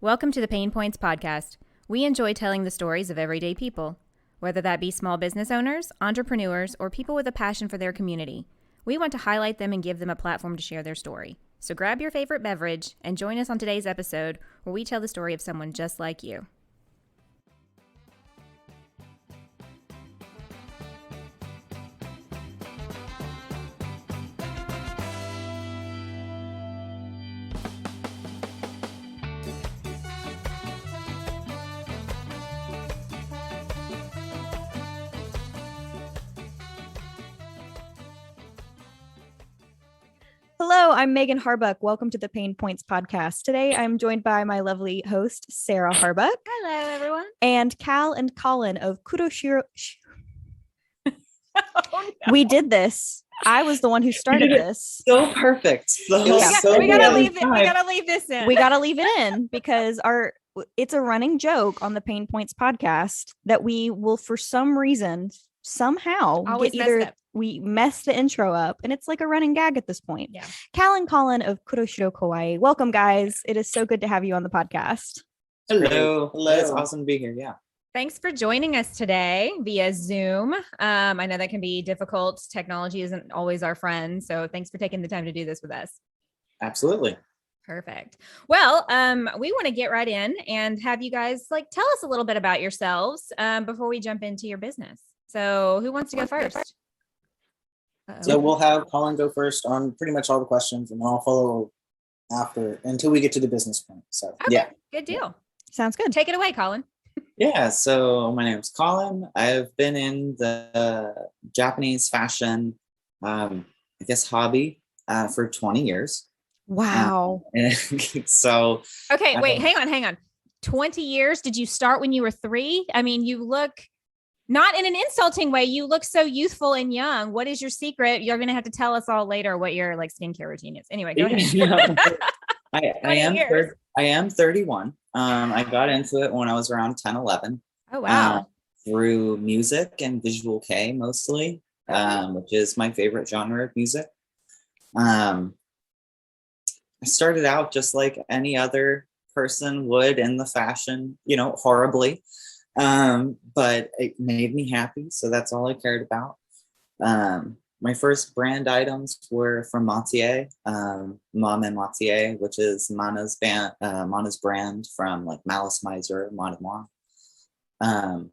Welcome to the PaynePoints Podcast. We enjoy telling the stories of everyday people, whether that be small business owners, entrepreneurs, or people with a passion for their community. We want to highlight them and give them a platform to share their story. So grab your favorite beverage and join us on today's episode where we tell the story of someone just like you. Hello, I'm Megan Harbuck. Welcome to the PaynePoints Podcast. Today, I'm joined by my lovely host, Sarah Harbuck. Hello, everyone. And Kal and Collin of Kuroshiro. Oh, no. We did this. I was the one who started this. So perfect. We gotta leave this in. We got to leave it in because it's a running joke on the PaynePoints Podcast that we will, for some reason, somehow Always get mess either it up. we mess the intro up, and it's like a running gag at this point. Yeah. Kal and Collin of Kuroshiro Kawaii. Welcome, guys. It is so good to have you on the podcast. Hello. It's awesome to be here. Yeah. Thanks for joining us today via Zoom. I know that can be difficult. Technology isn't always our friend. So thanks for taking the time to do this with us. Absolutely. Perfect. Well, we want to get right in and have you guys tell us a little bit about yourselves before we jump into your business. So who wants to go first? Uh-oh. So we'll have Colin go first on pretty much all the questions, and I'll follow after until we get to the business point. So Okay, yeah. good deal. Sounds good. Take it away, Colin. Yeah. So my name's Colin. I've been in the Japanese fashion, hobby for 20 years. Wow. So Okay, wait, hang on. 20 years? Did you start when you were 3? I mean, you look not in an insulting way. You look so youthful and young. What is your secret? You're going to have to tell us all later what your skincare routine is. Anyway, go ahead. I am 31. I got into it when I was around 10, 11. Oh, wow. Through music and visual K mostly, which is my favorite genre of music. I started out just like any other person would in the fashion, horribly. But it made me happy. So that's all I cared about. My first brand items were from Matier, Mom and Matier, which is Mana's brand from like Malice Miser, Mon Moi. I'm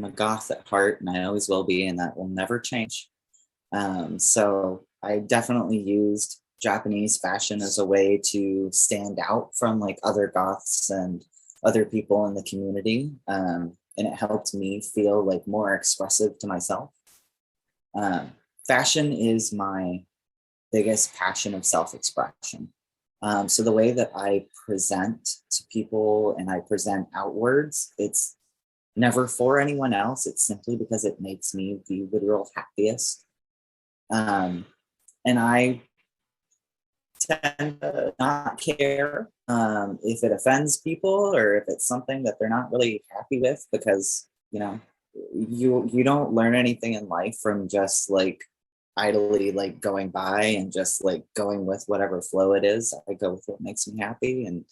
a goth at heart, and I always will be, and that will never change. So I definitely used Japanese fashion as a way to stand out from like other goths and other people in the community. And it helped me feel like more expressive to myself. Fashion is my biggest passion of self-expression. So the way that I present to people and I present outwards, it's never for anyone else. It's simply because it makes me the literal happiest. And I tend to not care if it offends people or if it's something that they're not really happy with, because you don't learn anything in life from just like idly like going by and just like going with whatever flow it is. I go with what makes me happy, and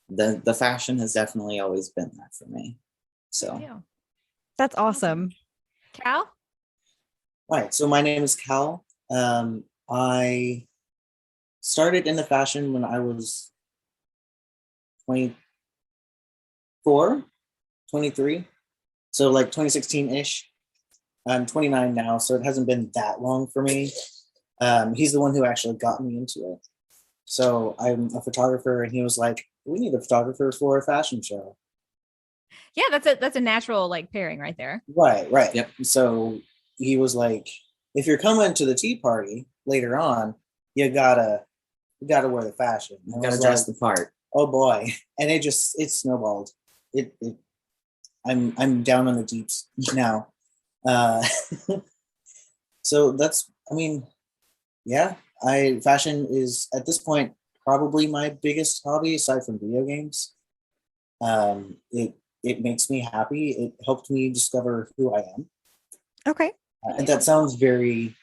the fashion has definitely always been that for me. So That's awesome. Cal? All right, so my name is Cal. I started in the fashion when I was 24, 23. So like 2016-ish. I'm 29 now, so it hasn't been that long for me. He's the one who actually got me into it. So I'm a photographer, and he was like, we need a photographer for a fashion show. Yeah, that's a natural pairing right there. Right. Yep. So he was like, if you're coming to the tea party later on, you gotta wear the fashion. You gotta dress the part. Oh boy. And it snowballed. I'm down on the deeps now. So fashion is at this point probably my biggest hobby aside from video games. It makes me happy. It helped me discover who I am. Okay. And that sounds very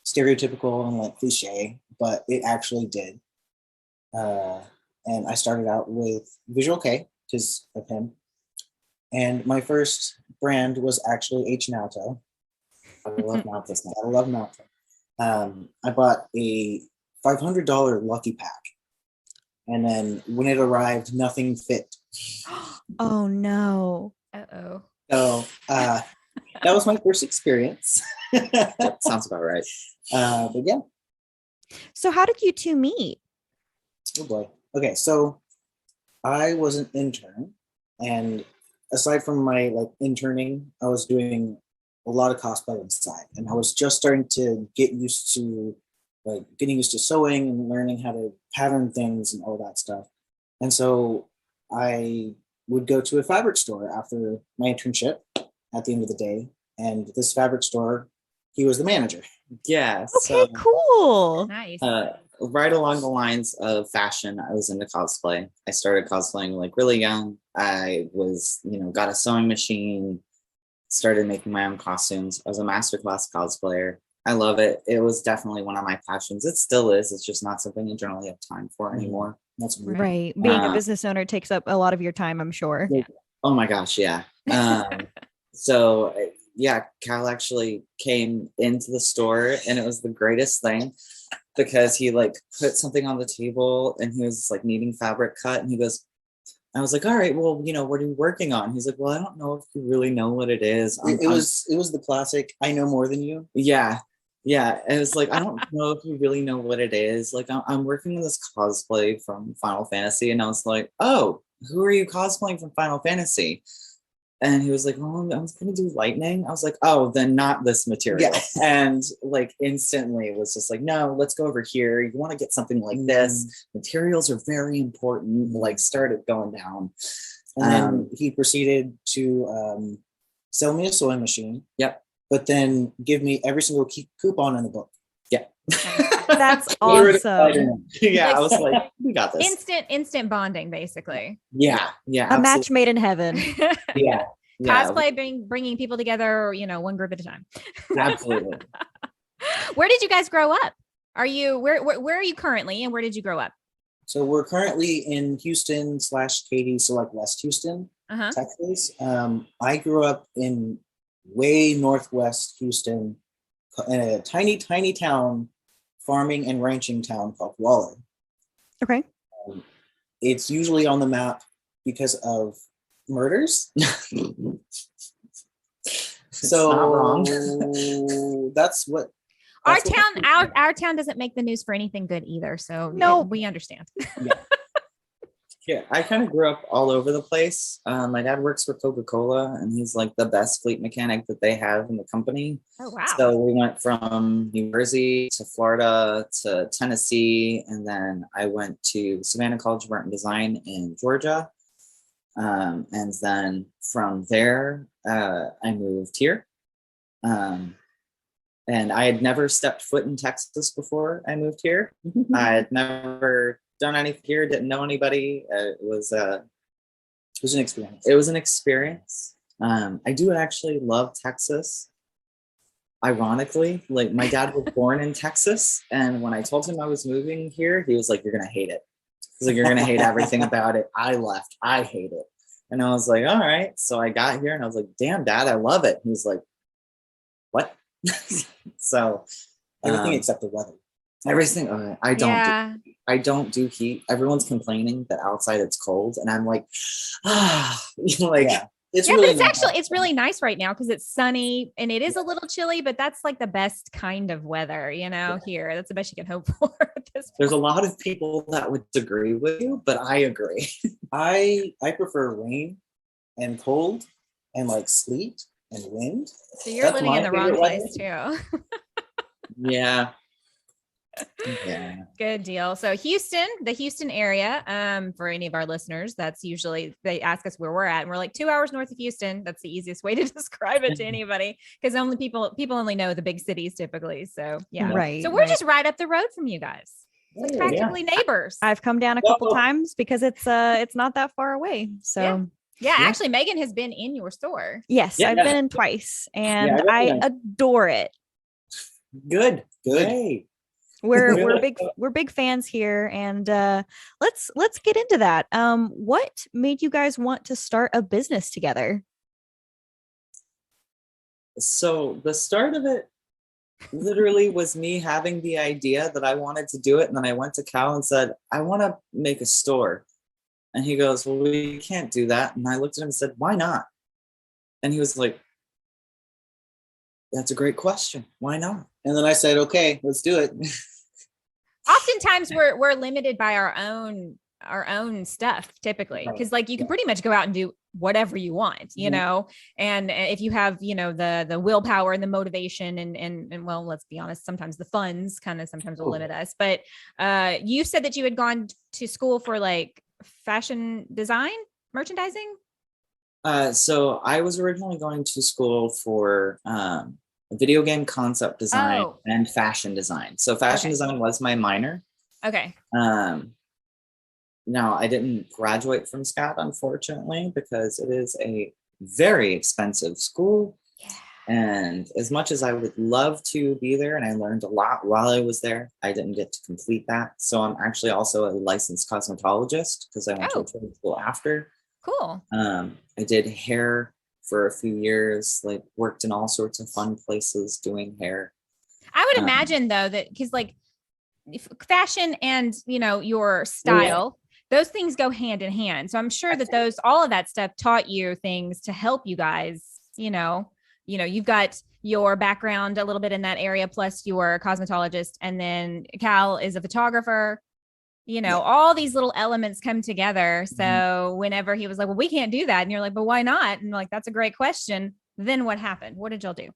stereotypical and cliche, but it actually did. and I started out with Visual K because of him. And my first brand was actually H Nauto. I love Nautilus now. I love Nautilus. I bought a $500 Lucky Pack. And then when it arrived, nothing fit. Oh, no. Uh-oh. So that was my first experience. That sounds about right. But yeah. So how did you two meet? Oh boy. Okay, so I was an intern, and aside from my interning, I was doing a lot of cosplay on the side, and I was just starting to get used to getting used to sewing and learning how to pattern things and all that stuff. And so I would go to a fabric store after my internship at the end of the day, and this fabric store, he was the manager. Yeah. Okay, cool. Nice. Right along the lines of fashion, I was into cosplay. I started cosplaying really young. I was, got a sewing machine, started making my own costumes. I was a masterclass cosplayer. I love it. It was definitely one of my passions. It still is. It's just not something I generally have time for anymore. That's weird. Right. Being a business owner takes up a lot of your time, I'm sure. Yeah. Oh my gosh, yeah. So yeah, Cal actually came into the store, and it was the greatest thing because he put something on the table, and he was needing fabric cut, and he goes, I was like, all right, well, what are you working on? He's like, well, I don't know if you really know what it is. It was the classic, I know more than you. Yeah. Yeah. And it's I don't know if you really know what it is. I'm working on this cosplay from Final Fantasy. And I was like, oh, who are you cosplaying from Final Fantasy? And he was like, oh, I'm going to do lightning. I was like, oh, then not this material. Yeah. And instantly it was just no, let's go over here. You want to get something like this. Materials are very important. Started going down. And then he proceeded to sell me a sewing machine. Yep. But then give me every single coupon in the book. Yeah. That's awesome. Yeah, I was like, we got this. Instant bonding, basically. Yeah, yeah. A match made in heaven. Yeah. Cosplay bringing people together, one group at a time. Absolutely. Where did you guys grow up? Are you where are you currently, and where did you grow up? So we're currently in Houston / Katy, so West Houston, Texas. I grew up in way northwest Houston, in a tiny town, farming and ranching town called Waller. Okay. It's usually on the map because of murders. So not wrong. That's what our town doesn't make the news for anything good either. So no, we understand. Yeah. Yeah, I kind of grew up all over the place. My dad works for Coca-Cola, and he's the best fleet mechanic that they have in the company. Oh, wow. So we went from New Jersey to Florida to Tennessee, and then I went to Savannah College of Art and Design in Georgia. And then from there, I moved here. And I had never stepped foot in Texas before I moved here. I had never done anything here, didn't know anybody. It was an experience. It was an experience. I do actually love Texas. Ironically, my dad was born in Texas, and when I told him I was moving here, he was like, "You're gonna hate it." He's like, "You're gonna hate everything about it." I left. I hate it, and I was like, "All right." So I got here, and I was like, "Damn, Dad, I love it." He's like, "What?" So everything except the weather. Everything. I don't do heat. Everyone's complaining that outside it's cold, and I'm like, yeah. It's really but it's really nice right now because it's sunny and it is a little chilly, but that's the best kind of weather, here. That's the best you can hope for at this point. There's a lot of people that would disagree with you, but I agree. I prefer rain and cold and sleet and wind. So you're living in the wrong place too. Yeah. Yeah. Good deal. So the Houston area, for any of our listeners, that's usually, they ask us where we're at, and we're 2 hours north of Houston. That's the easiest way to describe it to anybody, because only people only know the big cities typically. So yeah. Right. So we're just right up the road from you guys. It's practically neighbors. I've come down a couple times because it's not that far away. So yeah. Actually, Megan has been in your store. Yes, I've been in twice, and I adore it. Good. Hey. We're big fans here, and let's get into that. What made you guys want to start a business together? So the start of it literally was me having the idea that I wanted to do it. And then I went to Cal and said, I want to make a store. And he goes, well, we can't do that. And I looked at him and said, why not? And he was like, that's a great question. Why not? And then I said, okay, let's do it. Oftentimes we're limited by our own stuff typically, because like you can pretty much go out and do whatever you want, you know, and if you have, you know, the willpower and the motivation and well, let's be honest, sometimes the funds kind of sometimes will limit us. But you said that you had gone to school for like fashion design, merchandising. So I was originally going to school for video game concept design and fashion design. So fashion design was my minor. Okay. Now, I didn't graduate from SCAD, unfortunately, because it is a very expensive school. Yeah. And as much as I would love to be there, and I learned a lot while I was there, I didn't get to complete that. So I'm actually also a licensed cosmetologist because I went to a trade school after. Cool. I did hair for a few years, like worked in all sorts of fun places doing hair. I would imagine though that because like fashion and, you know, your style, those things go hand in hand. So I'm sure that all of that stuff taught you things to help you guys, you know, you've got your background a little bit in that area, plus you're a cosmetologist, and then Cal is a photographer, you know, all these little elements come together. So whenever he was like, well, we can't do that. And you're like, but why not? And like, that's a great question. Then what happened? What did y'all do?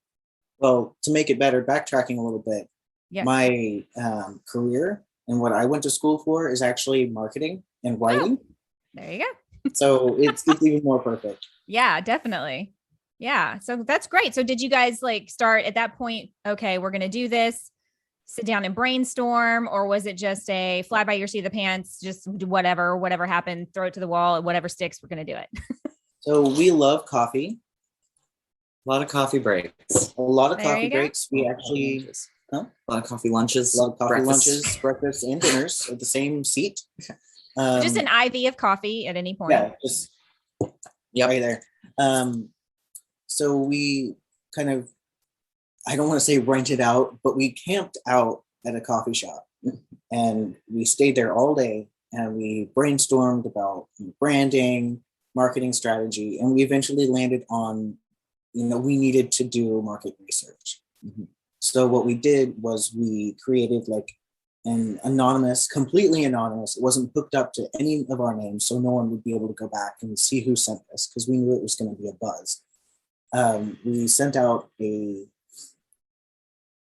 Well, to make it better, backtracking a little bit, my career and what I went to school for is actually marketing and writing. There you go. So it's even more perfect. Yeah, definitely. Yeah. So that's great. So did you guys like start at that point? Okay, we're going to do this, sit down and brainstorm, or was it just a fly by your seat of the pants, just whatever happened, throw it to the wall, whatever sticks, we're going to do it. So we love coffee. A lot of coffee breaks. A lot of coffee breaks. We actually... A lot of coffee lunches. A lot of coffee lunches, breakfast, and dinners at the same seat. Just an IV of coffee at any point. Yeah, just right there. So we kind of, I don't want to say rented out, but we camped out at a coffee shop, and we stayed there all day, and we brainstormed about branding, marketing strategy, and we eventually landed on, we needed to do market research. So what we did was we created like an anonymous, completely anonymous. It wasn't hooked up to any of our names, so no one would be able to go back and see who sent this, because we knew it was going to be a buzz. We sent out a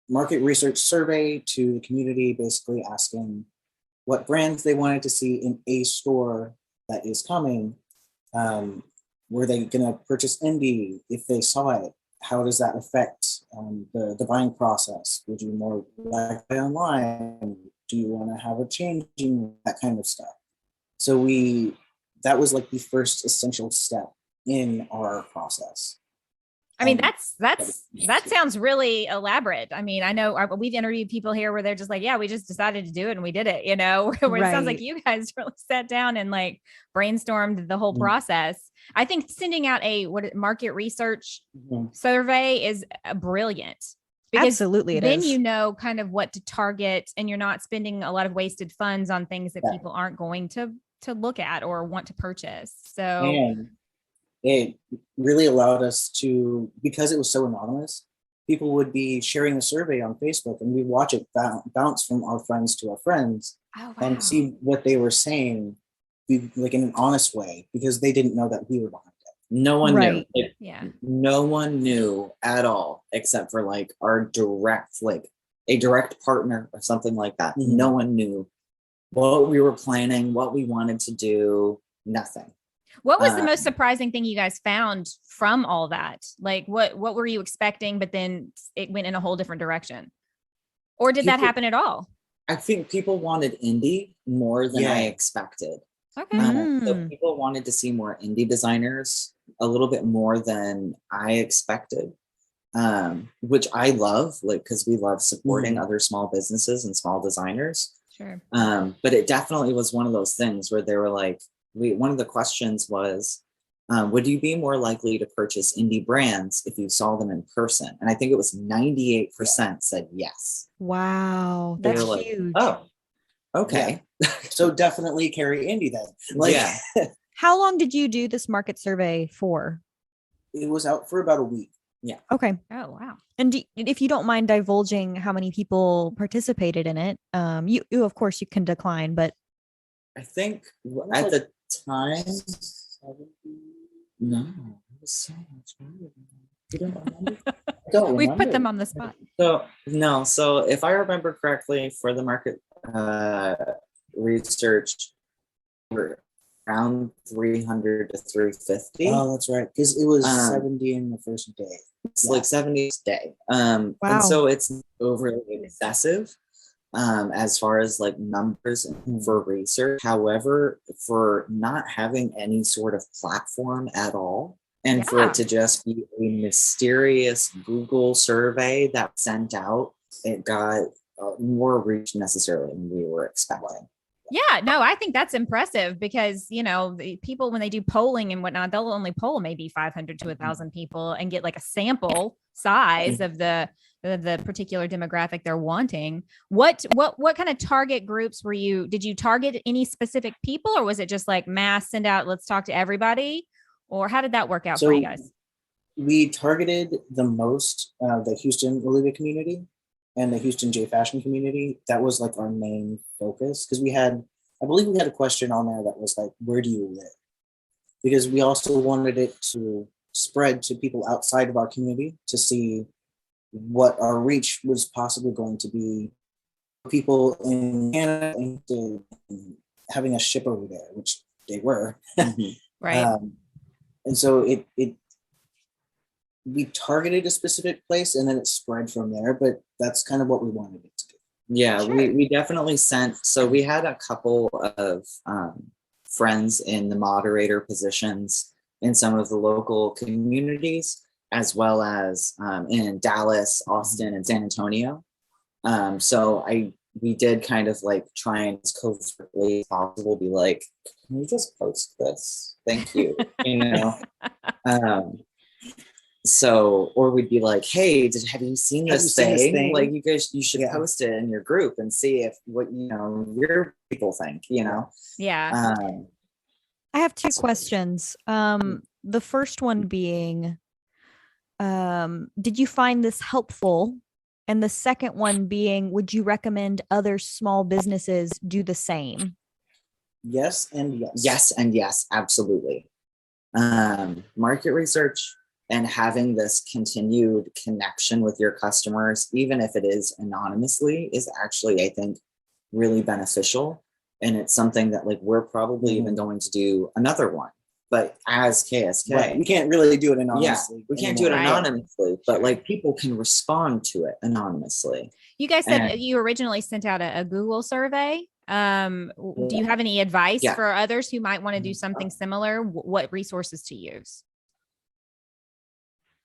market research survey to the community, basically asking what brands they wanted to see in a store that is coming. Were they going to purchase indie if they saw it? How does that affect the buying process? Would you more like buy online? Do you want to have a changing, that kind of stuff? So that was like the first essential step in our process. I mean, that sounds really elaborate. I mean, I know we've interviewed people here where they're just like, yeah, we just decided to do it and we did it, where it sounds like you guys really sat down and like brainstormed the whole process. I think sending out a market research survey is brilliant. Because absolutely it then is. you know kind of what to target, and you're not spending a lot of wasted funds on things that people aren't going to look at or want to purchase. So and it really allowed us to, because it was so anonymous, people would be sharing the survey on Facebook, and we watch it bounce from our friends to our friends and see what they were saying, like in an honest way, because they didn't know that we were behind it. No one knew. No one knew at all, except for like our a direct partner or something like that. No one knew what we were planning, what we wanted to do, nothing. What was the most surprising thing you guys found from all that? Like what were you expecting, but then it went in a whole different direction? Or did that happen at all? I think people wanted indie more than I expected. Okay. So people wanted to see more indie designers a little bit more than I expected. which I love, like, because we love supporting other small businesses and small designers. Sure. But it definitely was one of those things where they were like, one of the questions was, would you be more likely to purchase indie brands if you saw them in person? And I think it was 98% said yes. Wow. They That's were like, huge. oh, okay. So definitely carry indie then. Like, Yeah. How long did you do this market survey for? it was out for about a week. Okay. Oh, wow. And if you don't mind divulging how many people participated in it, you of course you can decline, but I think at the time, no, it was so much more than that. You don't remember? I don't We've put remember. them on the spot. So if I remember correctly, for the market research, we're around 300 to 350. Oh, that's right. Because it was Um, 70 in the first day. It's like 70 a day. And Wow. so it's overly excessive as far as like numbers for research. However, for not having any sort of platform at all, and for Yeah. it to just be a mysterious Google survey that sent out, it got more reach necessarily than we were expecting. Yeah, no, I think that's impressive because, the people, when they do polling and whatnot, they'll only poll maybe 500 to 1,000 people and get like a sample size of the particular demographic they're wanting. What kind of target groups did you target any specific people, or was it just like mass send out, let's talk to everybody? Or how did that work out for you guys? We targeted the most the Houston Olivia community and the Houston J Fashion community. That was like our main focus, because I believe we had a question on there that was like, where do you live? Because we also wanted it to spread to people outside of our community to see what our reach was possibly going to be. People in Canada and having a ship over there, which they were. Right. And so we targeted a specific place and then it spread from there, but that's kind of what we wanted it to do. Yeah, Sure. we definitely sent. So we had a couple of friends in the moderator positions in some of the local communities, as well as in Dallas, Austin, and San Antonio. So we did kind of like try and as covertly as possible be like, can we just post this? Thank you. So, or we'd be like, hey, have you seen this thing? Like, you should post it in your group and see if what your people think. Yeah. I have two questions. The first one being, did you find this helpful? And the second one being, would you recommend other small businesses do the same? Yes and yes. Yes and yes, absolutely. Market research and having this continued connection with your customers, even if it is anonymously, is actually, I think, really beneficial. And it's something that like we're probably even going to do another one. But as KSK, right. We can't really do it anonymously. Yeah, we can't do it anonymously, but like people can respond to it anonymously. You guys said you originally sent out a Google survey. Do you have any advice for others who might want to do something similar? What resources to use?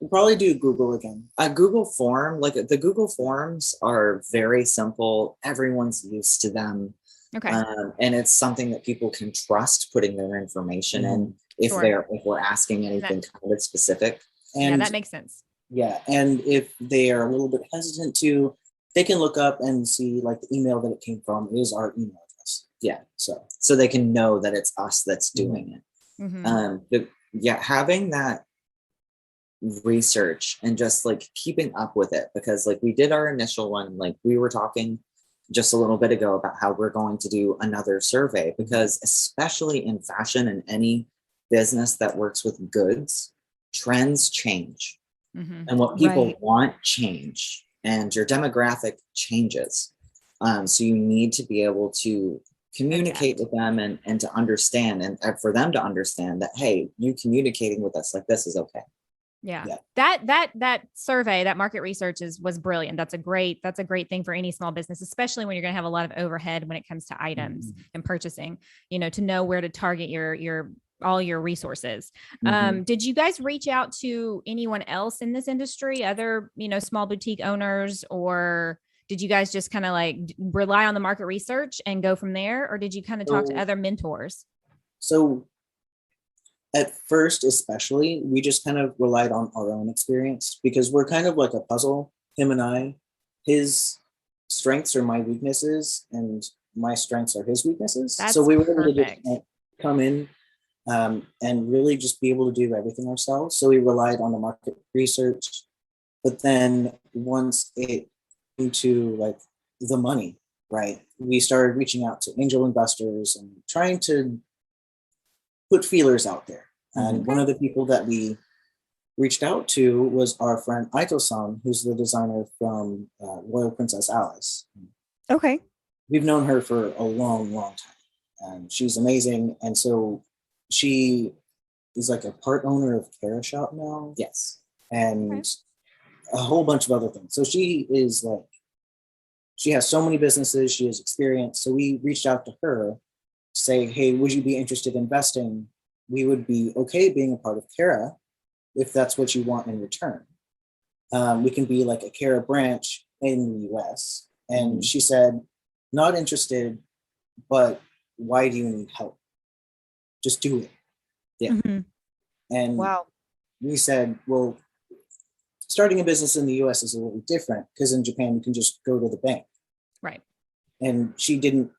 We'll probably do Google again. A Google form, like the Google forms are very simple. Everyone's used to them. Okay. And it's something that people can trust putting their information in if we're asking anything kind of specific. And that makes sense. Yeah. And if they are a little bit hesitant to, they can look up and see like the email that it came from is our email address. Yeah. So they can know that it's us that's doing it. Having that research and just like keeping up with it, because like we did our initial one, like we were talking just a little bit ago about how we're going to do another survey, because especially in fashion and any business that works with goods, trends change and what people want change, and your demographic changes. So you need to be able to communicate with them and to understand, and for them to understand that, hey, you communicating with us like this is okay. Yeah. That survey, that market research was brilliant. That's a great thing for any small business, especially when you're going to have a lot of overhead when it comes to items and purchasing, to know where to target your all your resources. Mhm. Did you guys reach out to anyone else in this industry, other, small boutique owners, or did you guys just kind of like rely on the market research and go from there? Or did you kind of talk to So, other mentors? so at first, especially, we just kind of relied on our own experience because we're kind of like a puzzle, him and I. His strengths are my weaknesses, and my strengths are his weaknesses. That's So we were able to just perfect. come in and really just be able to do everything ourselves. So we relied on the market research. But then once it into like the money, right, we started reaching out to angel investors and trying to put feelers out there. And one of the people that we reached out to was our friend Aito-san, who's the designer from Royal Princess Alice. Okay. We've known her for a long, long time, and she's amazing. And so she is like a part owner of Kara Shop now. Yes. And Okay. a whole bunch of other things. So she is like, she has so many businesses, she has experience. So we reached out to her, say, hey, would you be interested in investing? We would be okay being a part of Kara if that's what you want in return. We can be like a Kara branch in the US. And she said, not interested, but why do you need help? Just do it. Yeah. Mhm. And Wow. we said, well, starting a business in the US is a little different because in Japan, you can just go to the bank. Right. And she didn't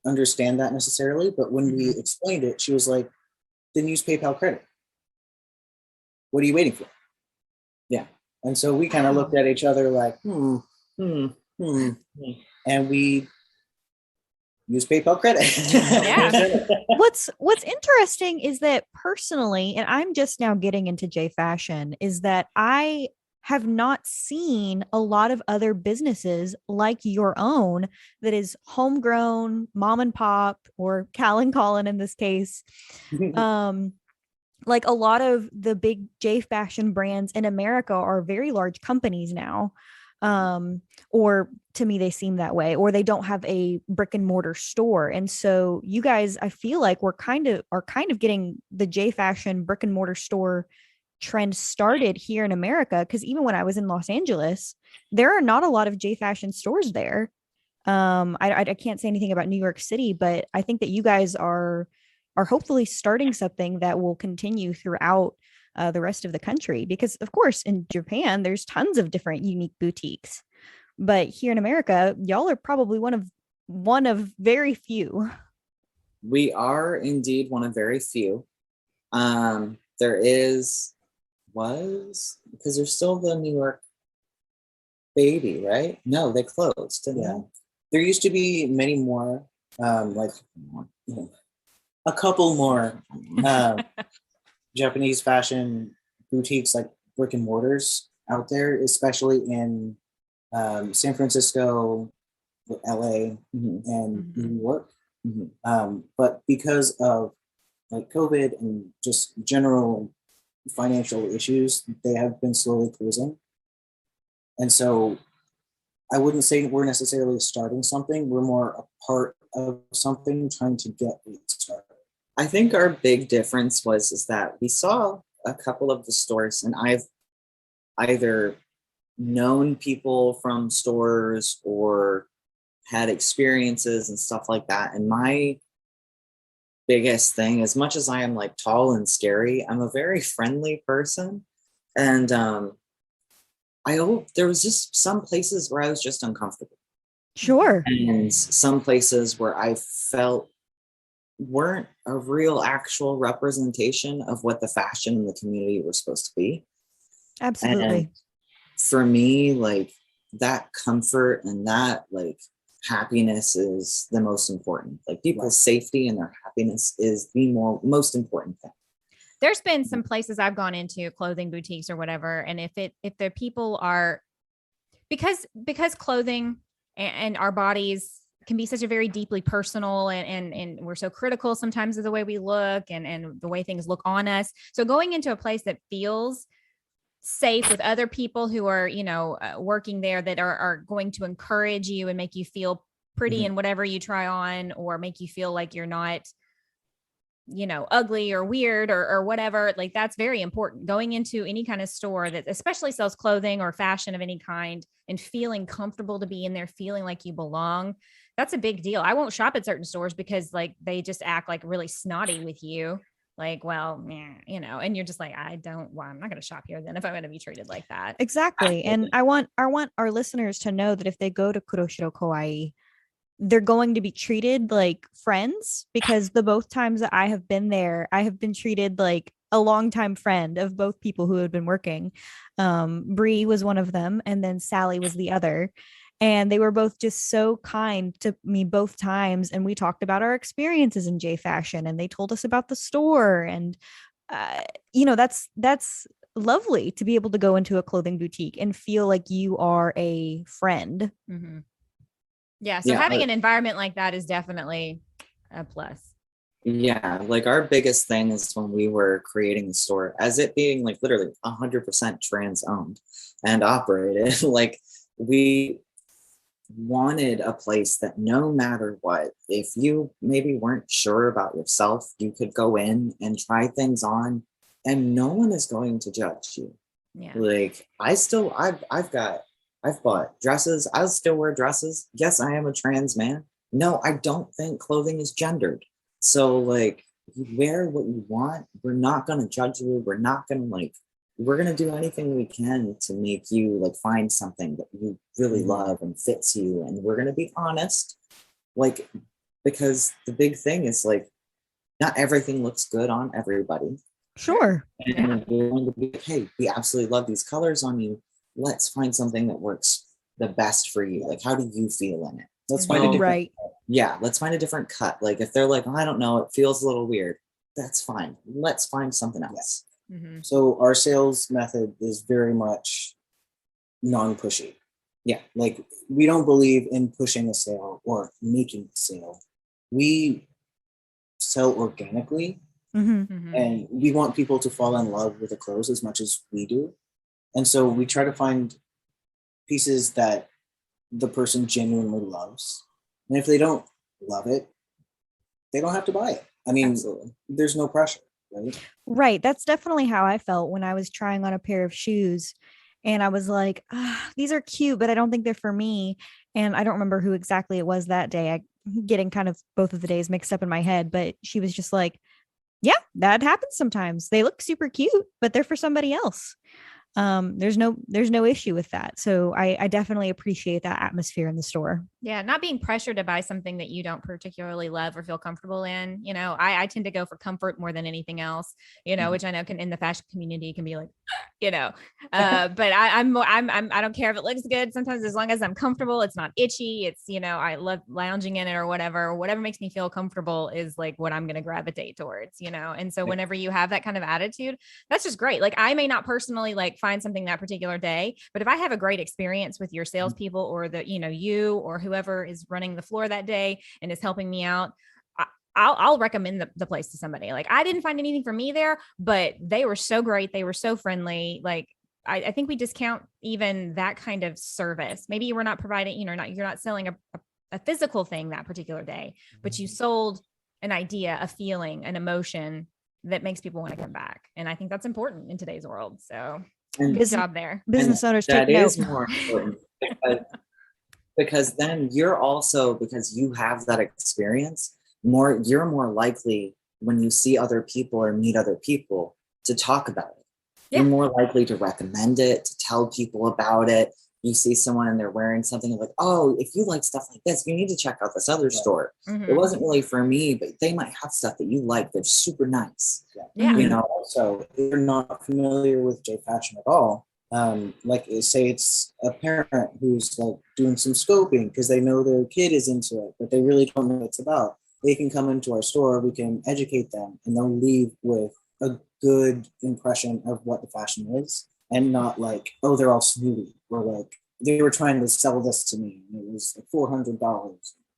understand that necessarily. But when we explained it, she was like, then use PayPal credit. What are you waiting for? Yeah. And so we kind of looked at each other like, and we use PayPal credit. Yeah. What's interesting is that personally, and I'm just now getting into J fashion, is that I have not seen a lot of other businesses like your own that is homegrown, mom and pop, or Kal and Collin in this case. Like a lot of the big J fashion brands in America are very large companies now. Or to me, they seem that way, or they don't have a brick and mortar store. And so you guys, I feel like are kind of getting the J fashion brick and mortar store trend started here in America. Cause even when I was in Los Angeles, there are not a lot of J fashion stores there. I can't say anything about New York City, but I think that you guys are hopefully starting something that will continue throughout the rest of the country. Because of course, in Japan, there's tons of different unique boutiques, but here in America, y'all are probably one of very few. We are indeed one of very few. There was because there's still the New York Baby, right? No, they closed. Didn't Yeah. they? There used to be many more, like a couple more Japanese fashion boutiques, like brick and mortars out there, especially in San Francisco, LA, and New York. But because of like COVID and just general financial issues, they have been slowly closing. And so I wouldn't say we're necessarily starting something. We're more a part of something trying to get it started. I think our big difference is that we saw a couple of the stores, and I've either known people from stores or had experiences and stuff like that. And my biggest thing, as much as I am like tall and scary, I'm a very friendly person. And there was just some places where I was just uncomfortable. Sure. And some places where I felt weren't a real actual representation of what the fashion in the community were supposed to be. Absolutely. And for me, like that comfort and that like happiness is the most important. Like people's safety and their happiness is the most important thing. There's been some places I've gone into, clothing boutiques or whatever, and if the people are, because clothing and our bodies can be such a very deeply personal, and we're so critical sometimes of the way we look and the way things look on us. So going into a place that feels safe with other people who are, working there, that are going to encourage you and make you feel pretty in whatever you try on, or make you feel like you're not ugly or weird or whatever. Like that's very important. Going into any kind of store that especially sells clothing or fashion of any kind and feeling comfortable to be in there, feeling like you belong. That's a big deal. I won't shop at certain stores because like they just act like really snotty with you. Like, well, and you're just like, I'm not going to shop here then if I'm going to be treated like that. Exactly. And I want our listeners to know that if they go to Kuroshiro Kawaii, they're going to be treated like friends, because the both times that I have been there, I have been treated like a longtime friend of both people who had been working. Bree was one of them, and then Sally was the other. And they were both just so kind to me both times. And we talked about our experiences in J fashion, and they told us about the store. And, that's lovely to be able to go into a clothing boutique and feel like you are a friend. Mm-hmm. Yeah. So having an environment like that is definitely a plus. Yeah. Like our biggest thing is when we were creating the store, as it being like literally 100% trans owned and operated, like we wanted a place that no matter what, if you maybe weren't sure about yourself, you could go in and try things on and no one is going to judge you. Yeah. Like I've bought dresses. I'll still wear dresses. Yes, I am a trans man. No, I don't think clothing is gendered. So like you wear what you want. We're not going to judge you. We're going to do anything we can to make you like find something that you really love and fits you. And we're going to be honest, like, because the big thing is like, not everything looks good on everybody. Sure. And we're going to be like, hey, we absolutely love these colors on you. Let's find something that works the best for you. Like, how do you feel in it? Let's find a different, right. Yeah, let's find a different cut. Like if they're like, oh, I don't know, it feels a little weird. That's fine. Let's find something else. Mm-hmm. So our sales method is very much non-pushy. Yeah, like we don't believe in pushing a sale or making a sale. We sell organically, and we want people to fall in love with the clothes as much as we do. And so we try to find pieces that the person genuinely loves. And if they don't love it, they don't have to buy it. I mean, absolutely. There's no pressure, right? Right. That's definitely how I felt when I was trying on a pair of shoes. And I was like, these are cute, but I don't think they're for me. And I don't remember who exactly it was that day. I'm getting kind of both of the days mixed up in my head, but she was just like, yeah, that happens sometimes. They look super cute, but they're for somebody else. There's no issue with that. So I definitely appreciate that atmosphere in the store. Yeah. Not being pressured to buy something that you don't particularly love or feel comfortable in. I tend to go for comfort more than anything else, which I know can in the fashion community can be like, but I don't care if it looks good. Sometimes as long as I'm comfortable, it's not itchy. It's, I love lounging in it or whatever makes me feel comfortable is like what I'm going to gravitate towards, and so whenever you have that kind of attitude, that's just great. Like I may not personally like find something that particular day, but if I have a great experience with your salespeople or you or whoever is running the floor that day and is helping me out, I'll recommend the place to somebody. Like I didn't find anything for me there, but they were so great. They were so friendly. Like I think we discount even that kind of service. Maybe you were not providing, you're not selling a physical thing that particular day, but you sold an idea, a feeling, an emotion that makes people want to come back. And I think that's important in today's world. So good job there. Business owners take note. That is more important because then you're also, because you have that experience, you're more likely when you see other people or meet other people to talk about it. Yeah. You're more likely to recommend it, to tell people about it. You see someone and they're wearing something like, oh, if you like stuff like this, you need to check out this other store. Mm-hmm. It wasn't really for me, but they might have stuff that you like. They're super nice. Yeah. So if you're not familiar with J fashion at all, like say it's a parent who's like doing some scoping because they know their kid is into it, but they really don't know what it's about. They can come into our store, we can educate them, and they'll leave with a good impression of what the fashion is, and not like, oh, they're all snooty, or like they were trying to sell this to me and it was like $400.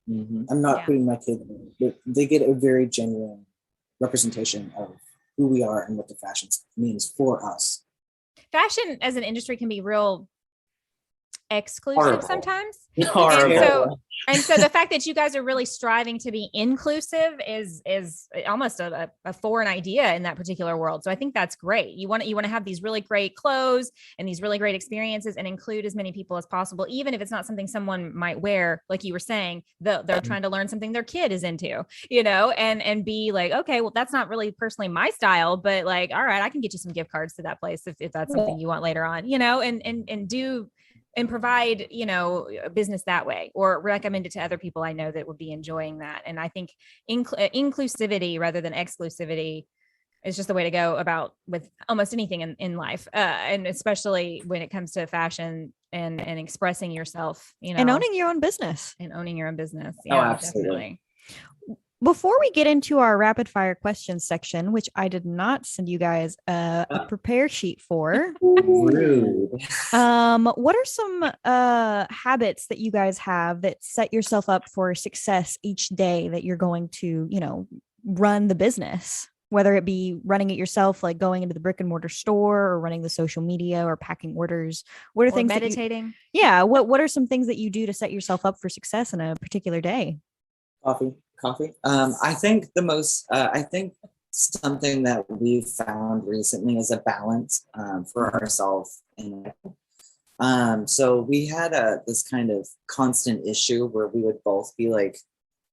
Mm-hmm. I'm not putting my kid in, but they get a very genuine representation of who we are and what the fashion means for us. Fashion as an industry can be real exclusive Horrible. sometimes. Horrible. And so the fact that you guys are really striving to be inclusive is almost a foreign idea in that particular world. So I think that's great. You want to have these really great clothes and these really great experiences and include as many people as possible, even if it's not something someone might wear. Like you were saying, they're trying to learn something their kid is into, and be like, okay, well, that's not really personally my style, but like, all right, I can get you some gift cards to that place if that's something you want later on, and do and provide, a business that way, or recommend it to other people I know that would be enjoying that. And I think inclusivity rather than exclusivity is just the way to go about with almost anything in life. And especially when it comes to fashion and expressing yourself, and owning your own business. Yeah, Absolutely. definitely. Before we get into our rapid fire questions section, which I did not send you guys a prepare sheet for. Rude. What are some habits that you guys have that set yourself up for success each day that you're going to, run the business, whether it be running it yourself, like going into the brick and mortar store, or running the social media, or packing orders? What are things meditating? What are some things that you do to set yourself up for success in a particular day? Coffee. I think I think something that we've found recently is a balance for ourselves. So we had this kind of constant issue where we would both be like,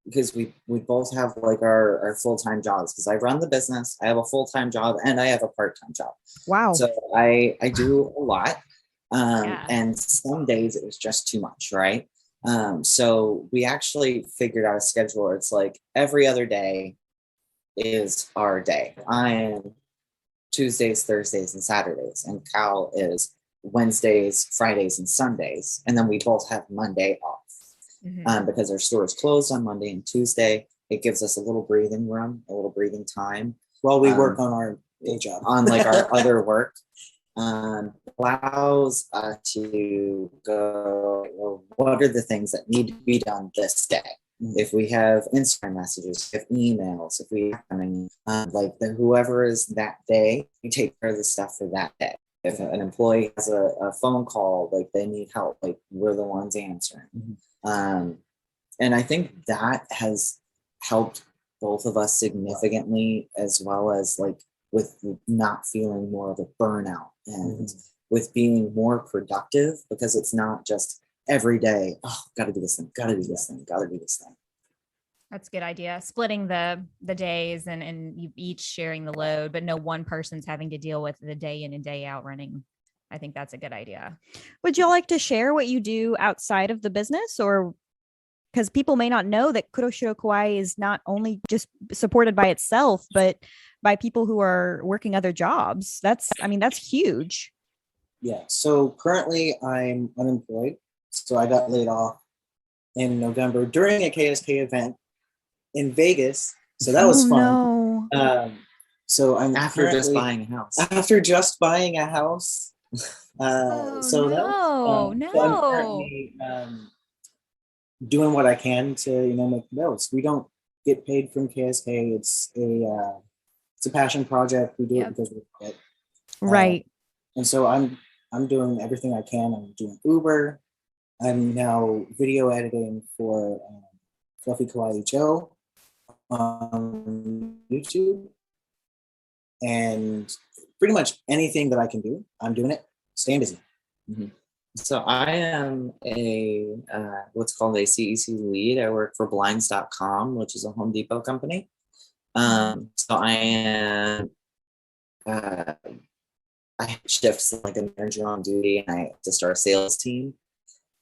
because we both have like our full-time jobs, because I run the business, I have a full-time job, and I have a part-time job. Wow. So I do a lot. And some days it was just too much, right? So we actually figured out a schedule where it's like every other day is our day. I am Tuesdays, Thursdays, and Saturdays, and Kal is Wednesdays, Fridays, and Sundays. And then we both have Monday off. Because our store is closed on Monday and Tuesday. It gives us a little breathing room, a little breathing time. While we work on our day job. On like our other work. Allows us to go, well, what are the things that need to be done this day? If we have Instagram messages, if emails, if we whoever is that day, we take care of the stuff for that day. If an employee has a phone call, like they need help, like we're the ones answering. And I think that has helped both of us significantly, as well as like with not feeling more of a burnout and with being more productive, because it's not just every day, gotta do this thing. That's a good idea. Splitting the days and you each sharing the load, but no one person's having to deal with the day in and day out running. I think that's a good idea. Would y'all like to share what you do outside of the business, or because people may not know that Kuroshiro Kawaii is not only just supported by itself, but by people who are working other jobs? That's huge. Yeah. So currently I'm unemployed. So I got laid off in November during a KSK event in Vegas. So that was fun. No. So I'm after just buying a house. After just buying a house. No. So I'm currently doing what I can to make the bills. We don't get paid from KSK. It's a passion project. We do it because we love it. Right. And so I'm doing everything I can. I'm doing Uber. I'm now video editing for Fluffy Kawaii Joe on YouTube. And pretty much anything that I can do, I'm doing it. Staying busy. So I am a what's called a CEC lead. I work for blinds.com, which is a Home Depot company. So I am I have shifts like a manager on duty, and I have to start a sales team.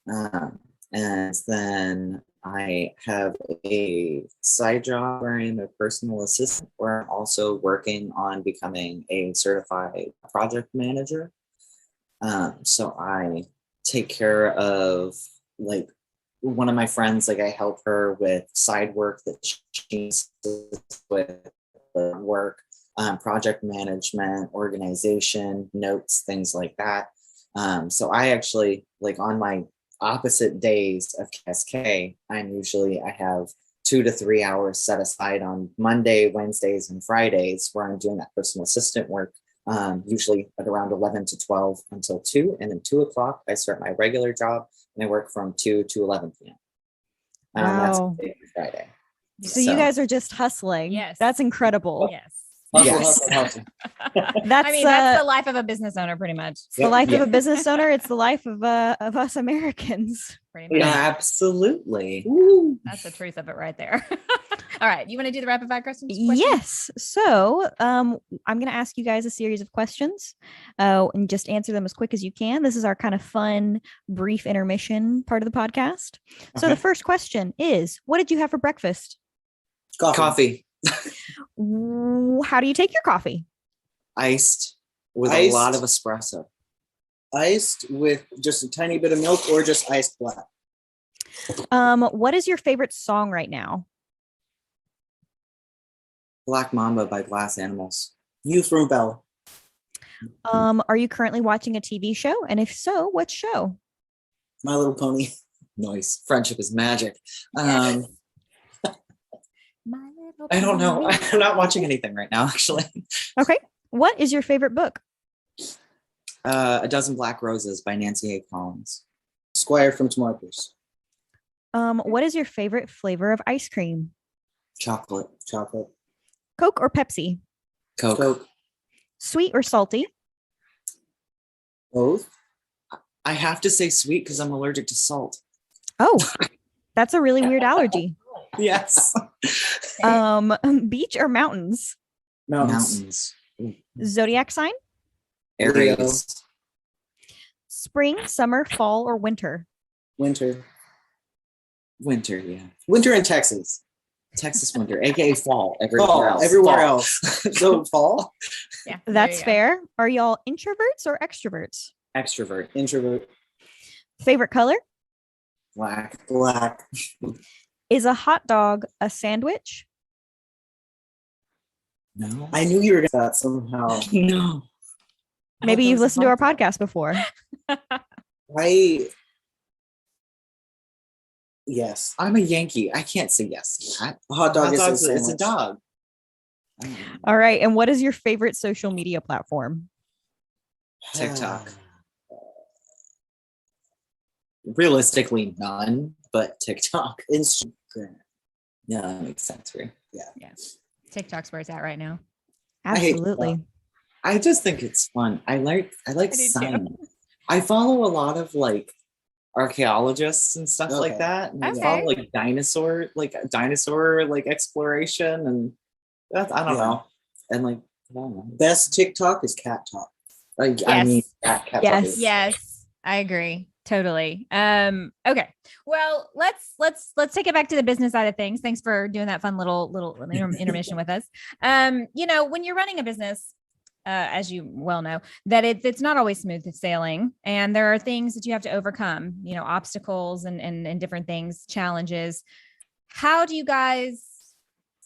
And then I have a side job where I'm a personal assistant, where I'm also working on becoming a certified project manager. So I take care of like one of my friends, like I help her with side work that she's with work, project management, organization, notes, things like that. So I actually, like on my opposite days of KSK, I have 2 to 3 hours set aside on Monday, Wednesdays, and Fridays where I'm doing that personal assistant work usually at around 11 to 12 until 2. And then 2 o'clock, I start my regular job and I work from 2 to 11 p.m. That's Wow. Monday through Friday. So you guys are just hustling. Yes. That's incredible. Yes. Hustle, Yes. hustle, hustle. That's I mean, that's the life of a business owner, pretty much. it's the life of Yeah. a business owner. It's the life of us Americans. Pretty much. Absolutely. Woo. That's the truth of it right there. All right. You want to do the rapid fire questions? Yes. So I'm going to ask you guys a series of questions and just answer them as quick as you can. This is our kind of fun, brief intermission part of the podcast. So the Okay. first question is, what did you have for breakfast? Coffee. How do you take your coffee? Iced with Iced. a lot of espresso. Iced with just a tiny bit of milk or just iced black. What is your favorite song right now? Black Mamba by Glass Animals. Youth from Bell. Are you currently watching a TV show? And if so, what show? My Little Pony. Noise. Friendship is magic. Yes. My little I don't know. pony. I'm not watching anything right now, actually. Okay. What is your favorite book? A Dozen Black Roses by Nancy A. Collins. Squire from Smarters. What is your favorite flavor of ice cream? Chocolate. Chocolate. Coke or Pepsi? Coke. Coke. Sweet or salty? Both. I have to say sweet because I'm allergic to salt. Oh, that's a really weird allergy. Yes. Beach or mountains? Mountains. Mountains. Zodiac sign? Aries. Spring, summer, fall, or winter? Winter. Winter, yeah. Winter in Texas. Texas winter, aka fall. Everywhere Fall. else. Everywhere Fall. else. So fall. Yeah. there That's you go. fair. Are y'all introverts or extroverts? Extrovert. Introvert. Favorite color? Black. Black. Is a hot dog a sandwich? No. I knew you were going to that somehow. No. Maybe you've listened to our podcast before. Yes. I'm a Yankee. I can't say yes to that. A hot dog Hot is dog's a it's a sandwich. dog. All right. And what is your favorite social media platform? TikTok. Realistically, none, but TikTok. Instagram. Yeah, that makes sense for you. TikTok's where it's at right now. I hate Absolutely. I just think it's fun. I like I do too. science. I follow a lot of like archaeologists and stuff like Okay. that. And I Okay. follow like dinosaur exploration and that's I don't Yeah. know. And like I don't know. Best TikTok is cat talk. Like I Yes. mean cat Yes. puppy. Yes, I agree. Totally. Okay. Well, let's take it back to the business side of things. Thanks for doing that fun little intermission with us. When you're running a business, as you well know, that it's not always smooth sailing, and there are things that you have to overcome. Obstacles and different things, challenges. How do you guys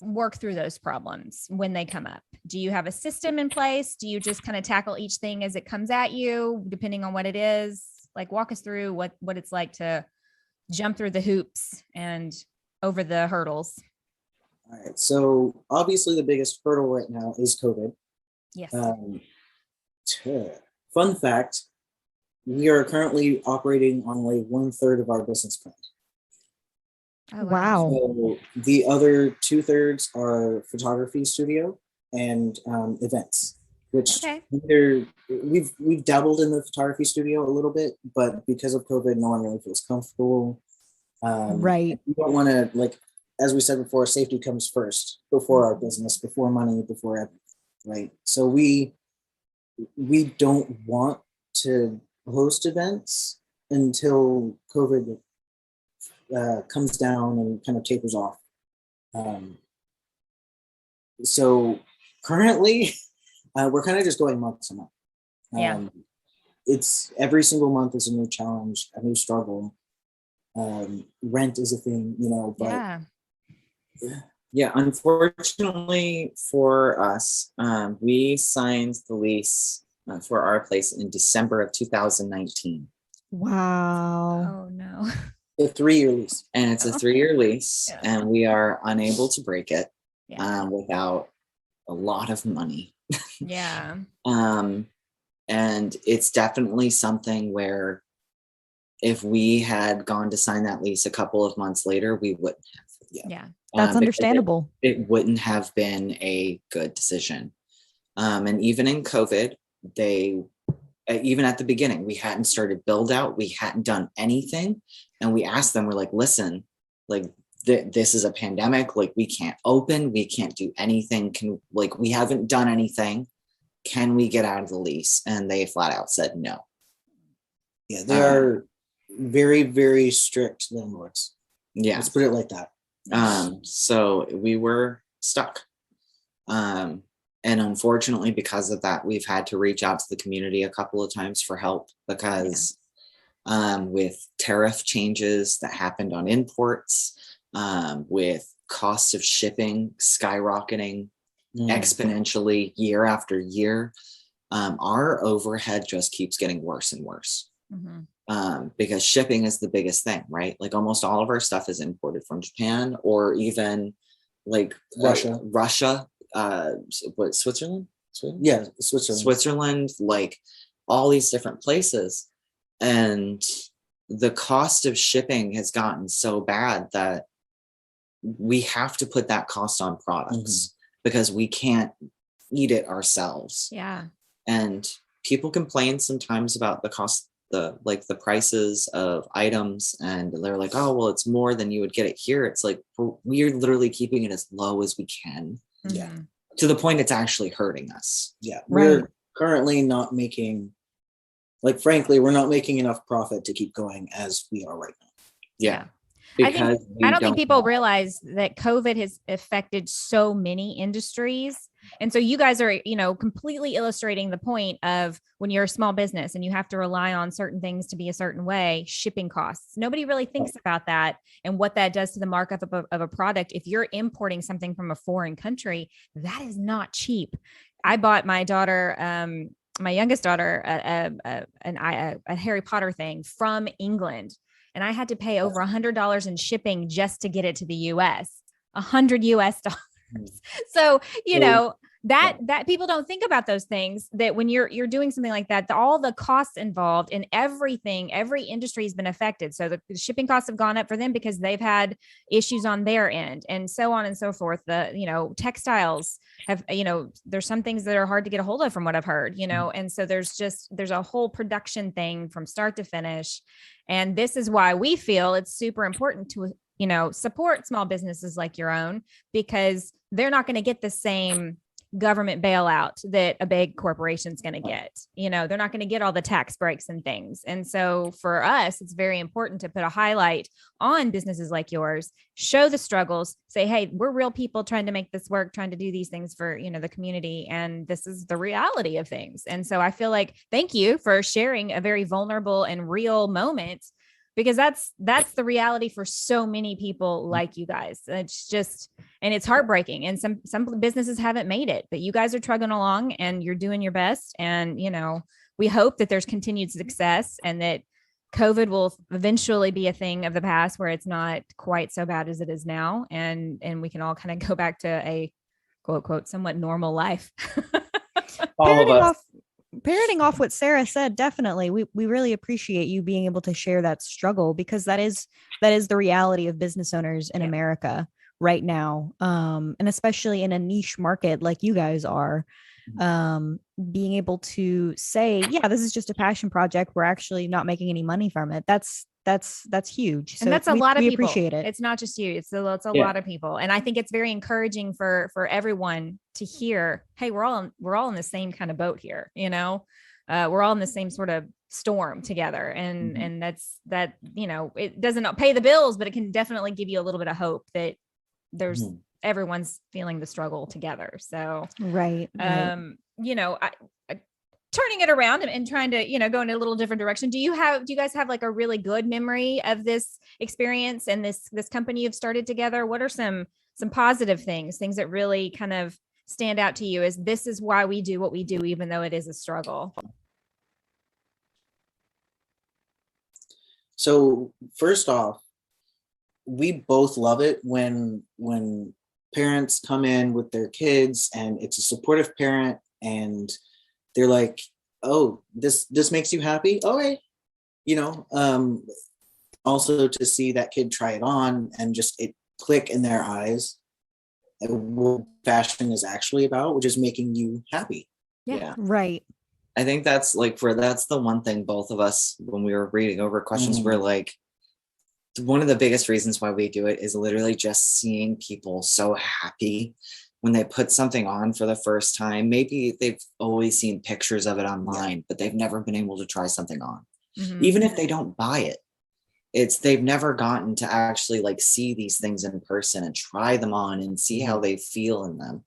work through those problems when they come up? Do you have a system in place? Do you just kind of tackle each thing as it comes at you, depending on what it is? Like, walk us through what it's like to jump through the hoops and over the hurdles. All right. So obviously the biggest hurdle right now is COVID. Yes. Fun fact, we are currently operating on like 1/3 of our business plan. Oh, Wow. So the other 2/3 are photography studio and events, which Okay. we've dabbled in the photography studio a little bit, but because of COVID, no one really feels comfortable. Right. We don't want to, like, as we said before, safety comes first before our business, before money, before everything, right? So we don't want to host events until COVID comes down and kind of tapers off. So currently, we're kind of just going month to month. Yeah. It's every single month is a new challenge, a new struggle. Rent is a thing, but Yeah, unfortunately for us, we signed the lease for our place in December of 2019. Wow. Oh no. a 3-year lease. And it's a 3-year lease, Yeah. and we are unable to break it Yeah. without a lot of money. Yeah. And it's definitely something where if we had gone to sign that lease a couple of months later, we wouldn't have. Yeah. That's because understandable. It wouldn't have been a good decision. And even in COVID, even at the beginning, we hadn't started build out, we hadn't done anything. And we asked them, we're like, listen, like this is a pandemic, like we can't open, we can't do anything. We haven't done anything. Can we get out of the lease? And they flat out said no. Yeah, they are very, very strict landlords. Yeah. Let's put it like that. So we were stuck. And unfortunately, because of that, we've had to reach out to the community a couple of times for help because with tariff changes that happened on imports, with cost of shipping skyrocketing exponentially year after year, our overhead just keeps getting worse and worse. Because shipping is the biggest thing, right? Like almost all of our stuff is imported from Japan or even like Russia. What, Switzerland? Yeah, Switzerland, like all these different places. And the cost of shipping has gotten so bad that we have to put that cost on products because we can't eat it ourselves. Yeah. And people complain sometimes about the cost, the prices of items, and they're like, oh, well, it's more than you would get it here. It's like, we're literally keeping it as low as we can. Yeah. To the point it's actually hurting us. Yeah. We're currently not making, frankly, we're not making enough profit to keep going as we are right now. Yeah. I don't think people realize that COVID has affected so many industries. And so you guys are, completely illustrating the point of when you're a small business and you have to rely on certain things to be a certain way, shipping costs. Nobody really thinks about that and what that does to the markup of a product. If you're importing something from a foreign country, that is not cheap. I bought my daughter, my youngest daughter, a Harry Potter thing from England. And I had to pay over $100 in shipping just to get it to the US, $100 US. So, that people don't think about those things, that when you're doing something like that, all the costs involved in everything, every industry has been affected. So the shipping costs have gone up for them because they've had issues on their end and so on and so forth. The, textiles have, there's some things that are hard to get a hold of from what I've heard, and so there's a whole production thing from start to finish. And this is why we feel it's super important to, support small businesses like your own, because they're not going to get the same government bailout that a big corporation is going to get. They're not going to get all the tax breaks and things. And so for us, it's very important to put a highlight on businesses like yours, show the struggles, say, hey, we're real people trying to make this work, trying to do these things for, the community. And this is the reality of things. And so I feel like, thank you for sharing a very vulnerable and real moment, because that's the reality for so many people like you guys. It's just, and it's heartbreaking. And some businesses haven't made it, but you guys are trugging along and you're doing your best. And, we hope that there's continued success and that COVID will eventually be a thing of the past where it's not quite so bad as it is now. And we can all kind of go back to a quote, quote, somewhat normal life. All of us. Parroting off what Sarah said, definitely. We really appreciate you being able to share that struggle, because that is the reality of business owners in America right now. And especially in a niche market like you guys are, being able to say, yeah, this is just a passion project. We're actually not making any money from it. That's huge. And that's a lot of people. Appreciate it. It's not just you. It's a lot of people. And I think it's very encouraging for everyone to hear, hey, we're all in the same kind of boat here. We're all in the same sort of storm together. And that, it doesn't pay the bills, but it can definitely give you a little bit of hope that there's everyone's feeling the struggle together. So, right. Turning it around and trying to, go in a little different direction. Do you guys have like a really good memory of this experience and this company you've started together? What are some positive things that really kind of stand out to you as this is why we do what we do, even though it is a struggle? So first off, we both love it when parents come in with their kids and it's a supportive parent and they're like, oh, this makes you happy, okay, also to see that kid try it on and just it click in their eyes at what fashion is actually about, which is making you happy. Yeah. Right. I think that's that's the one thing both of us, when we were reading over questions, were like, one of the biggest reasons why we do it is literally just seeing people so happy when they put something on for the first time. Maybe they've always seen pictures of it online, but they've never been able to try something on. Even if they don't buy it, they've never gotten to actually see these things in person and try them on and see how they feel in them.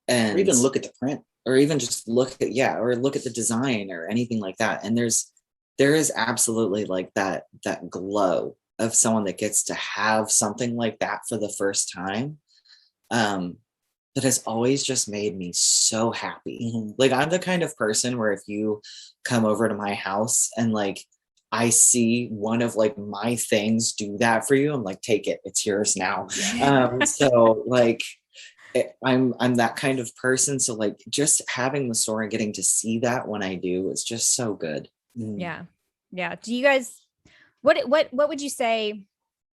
And or even look at the print. Or even just look at the design or anything like that. And there is absolutely that glow of someone that gets to have something like that for the first time. That has always just made me so happy. I'm the kind of person where if you come over to my house and I see one of my things do that for you, I'm like, take it, it's yours now. So I'm that kind of person. So just having the store and getting to see that when I do, it's just so good. Yeah. Do you guys, what would you say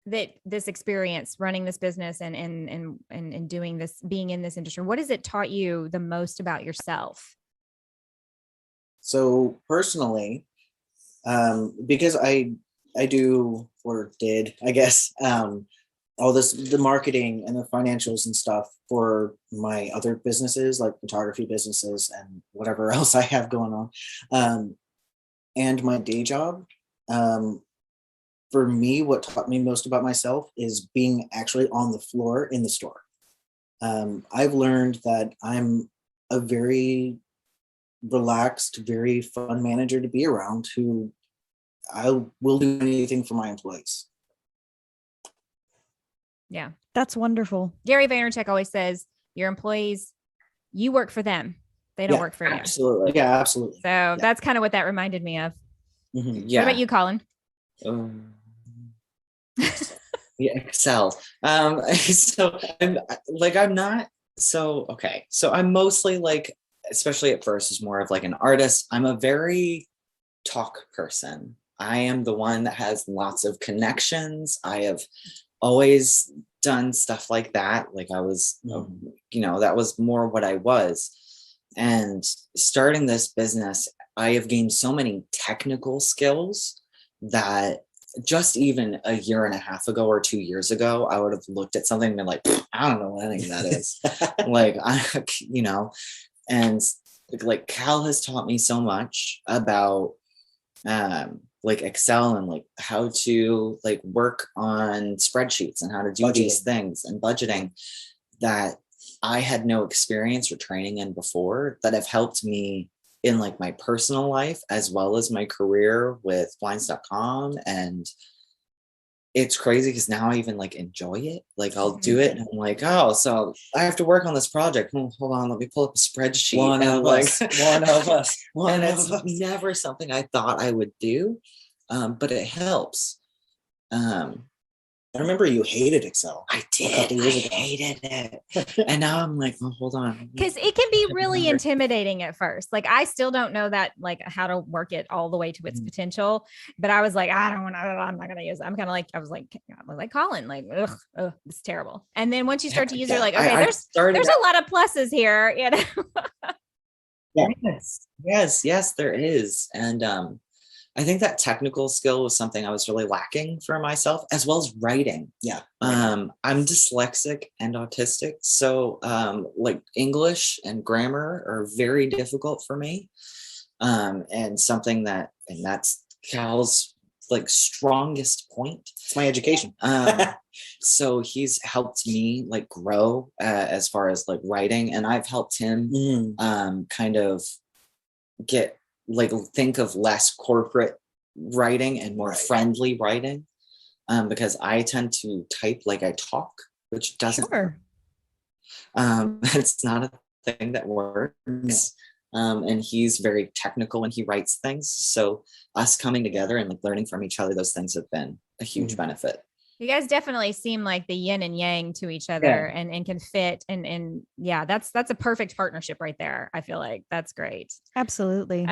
that this experience running this business and doing this, being in this industry, what has it taught you the most about yourself? So personally, because I do, or did, I guess, all the marketing and the financials and stuff for my other businesses, like photography businesses and whatever else I have going on, and my day job. For me, what taught me most about myself is being actually on the floor in the store. I've learned that I'm a very relaxed, very fun manager to be around, who I will do anything for my employees. Yeah. That's wonderful. Gary Vaynerchuk always says your employees, you work for them. They don't work for you. Absolutely. Yeah, absolutely. So that's kind of what that reminded me of. Yeah. What about you, Colin? Yeah, Excel. So I'm not okay. So I'm mostly especially at first, is more of an artist. I'm a very talk person. I am the one that has lots of connections. I have always done stuff like that. I was, that was more what I was. And starting this business, I have gained so many technical skills that just even a year and a half ago or 2 years ago, I would have looked at something and been like, I don't know what any of that is. And Cal has taught me so much about Excel and how to work on spreadsheets and how to do these things and budgeting that I had no experience or training in before, that have helped me in my personal life as well as my career with blinds.com. And it's crazy because now I even enjoy it. I'll do it and I'm oh, so I have to work on this project. Hold on, let me pull up a spreadsheet. One of us. And it's never something I thought I would do, but it helps. I remember you hated Excel. I did. I hated it. And now I'm oh, hold on. Because it can be really intimidating at first. I still don't know that, how to work it all the way to its potential. But I was I don't want to, I'm not going to use it. I'm kind of I was like Colin, ugh, it's terrible. And then once you start to use it, you're okay, there's a lot of pluses here. Yes, there is. And I think that technical skill was something I was really lacking for myself, as well as writing. Yeah. I'm dyslexic and autistic. So English and grammar are very difficult for me. And that's Cal's strongest point. It's my education. So he's helped me grow as far as writing, and I've helped him kind of get think of less corporate writing and more friendly writing, because I tend to type like I talk, which doesn't Sure. It's not a thing that works. And he's very technical when he writes things, so us coming together and learning from each other, those things have been a huge benefit. You guys definitely seem like the yin and yang to each other and can fit. And yeah, that's a perfect partnership right there. I feel like that's great. Absolutely.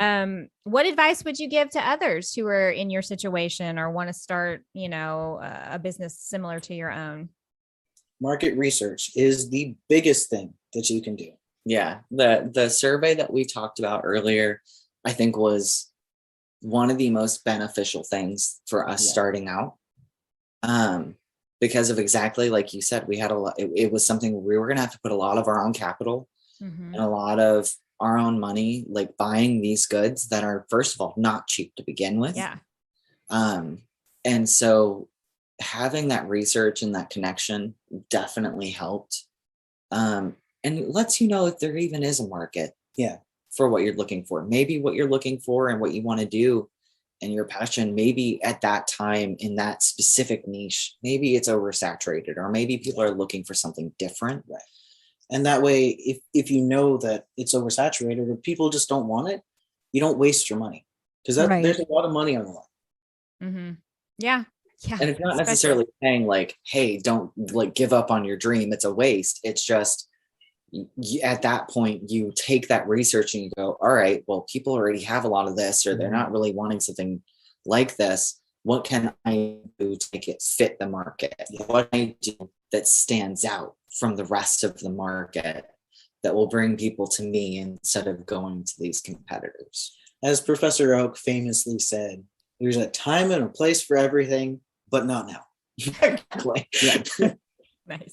What advice would you give to others who are in your situation or want to start, a business similar to your own? Market research is the biggest thing that you can do. Yeah. The survey that we talked about earlier, I think was one of the most beneficial things for us starting out. Because of exactly like you said, we had a lot, it was something we were going to have to put a lot of our own capital and a lot of our own money, like buying these goods that are, first of all, not cheap to begin with. Yeah. And so having that research and that connection definitely helped. And it lets you know if there even is a market for what you're looking for. Maybe what you're looking for and what you want to do and your passion, maybe at that time in that specific niche, maybe it's oversaturated, or maybe people are looking for something different. Right. And that way, if you know that it's oversaturated or people just don't want it, you don't waste your money, because there's a lot of money on the line. Mm-hmm. Yeah. Yeah. And it's not necessarily saying like, hey, don't like give up on your dream. It's a waste. It's just at that point, you take that research and you go, all right, well, people already have a lot of this, or they're not really wanting something like this. What can I do to make it fit the market? What can I do that stands out from the rest of the market that will bring people to me instead of going to these competitors? As Professor Oak famously said, there's a time and a place for everything, but not now. Exactly. Yeah. Nice.